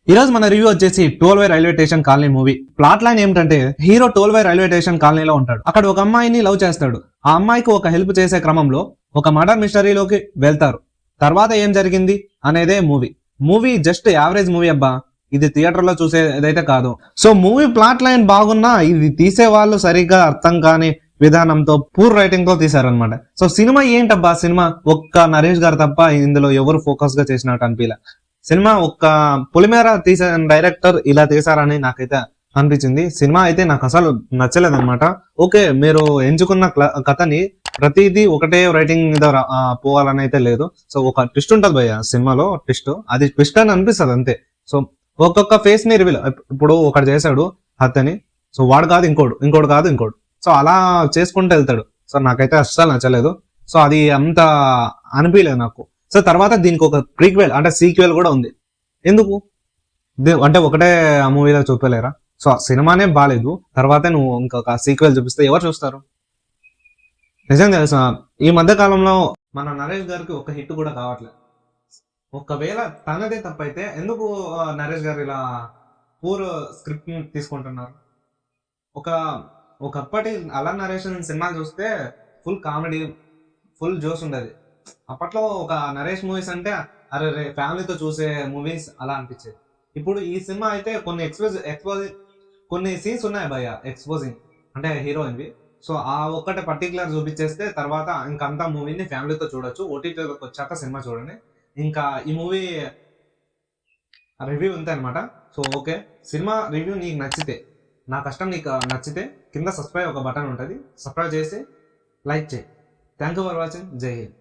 ఈ రోజు మన రివ్యూ వచ్చేసి 12 railway station colony movie. Plot line ఏమిటంటే హీరో 12 రైల్వే స్టేషన్ కాలనీలో ఉంటాడు. అక్కడ ఒక అమ్మాయిని లవ్ చేస్తాడు. ఆ అమ్మాయికి ఒక హెల్ప్ చేసే క్రమంలో ఒక మర్డర్ మిస్టరీలోకి వెళ్తారు. తర్వాత ఏం జరిగింది అనేదే movie. Movie just average movie అబ్బా, ఇది థియేటర్ లో చూసేదైతే కాదు. సో మూవీ ప్లాట్ లైన్ బాగున్నా ఇది తీసే వాళ్ళు సరిగ్గా అర్థం కాని విధానంతో పూర్ రైటింగ్ తో తీసారనమాట. సో సినిమా ఏంటబ్బా, సినిమా ఒక్క నరేష్ గారు తప్ప ఇందులో ఎవరు ఫోకస్ గా చేసినట్టు అనిపించలే. సినిమా ఒక్క పొలిమేర తీసే డైరెక్టర్ ఇలా తీసారని నాకైతే అనిపించింది. సినిమా అయితే నాకు అసలు నచ్చలేదు అనమాట. ఓకే, మీరు ఎంచుకున్న కథని ప్రతిదీ ఒకటే రైటింగ్ మీద పోవాలని అయితే లేదు. సో ఒక ట్విస్ట్ ఉంటుంది భయ్య సినిమాలో, ట్విస్ట్ అది ట్విస్ట్ అని అనిపిస్తుంది అంతే. సో ఒక్కొక్క ఫేస్ ని రివీల్, ఇప్పుడు ఒకటి చేశాడు హత్యని, సో వాడు కాదు ఇంకోడు కాదు ఇంకోడు, సో అలా చేసుకుంటూ వెళ్తాడు. సో నాకైతే అస్సలు నచ్చలేదు. సో అది అంత అనిపించలేదు నాకు. సో తర్వాత దీనికి ఒక ప్రీక్వెల్ అంటే సీక్వెల్ కూడా ఉంది. ఎందుకు అంటే ఒకటే ఆ మూవీలో చూపలేరా? సో సినిమానే బాగాలేదు, తర్వాత నువ్వు ఇంకొక సీక్వెల్ చూపిస్తే ఎవరు చూస్తారు? నిజంగా తెలుసా, ఈ మధ్య కాలంలో మన నరేష్ గారికి ఒక హిట్ కూడా కావట్లేదు. ఒకవేళ తనదే తప్పైతే ఎందుకు నరేష్ గారు ఇలా పూర్ స్క్రిప్ట్ తీసుకుంటున్నారు? ఒకప్పటి అలా నరేషన్ సినిమాలు చూస్తే ఫుల్ కామెడీ, ఫుల్ జోస్ ఉండేది. అప్పట్లో ఒక నరేష్ మూవీస్ అంటే అరే ఫ్యామిలీతో చూసే మూవీస్ అలా అనిపించేది. ఇప్పుడు ఈ సినిమా అయితే కొన్ని సీన్స్ ఉన్నాయి భయ్య ఎక్స్పోజింగ్, అంటే హీరోయిన్వి. సో ఆ ఒక్కటే పర్టికులర్ చూపించేస్తే తర్వాత ఇంకంతా మూవీని ఫ్యామిలీతో చూడొచ్చు. ఓటీటీలోకి వచ్చాక సినిమా చూడండి. ఇంకా ఈ మూవీ రివ్యూ ఉంది అనమాట. సో ఓకే, సినిమా రివ్యూ నీకు నచ్చితే, నా కష్టం నీకు నచ్చితే కింద సబ్స్క్రైబ్ ఒక బటన్ ఉంటుంది, సబ్స్క్రైబ్ చేసి లైక్ చేయి. Thank you for watching. జై హింద్.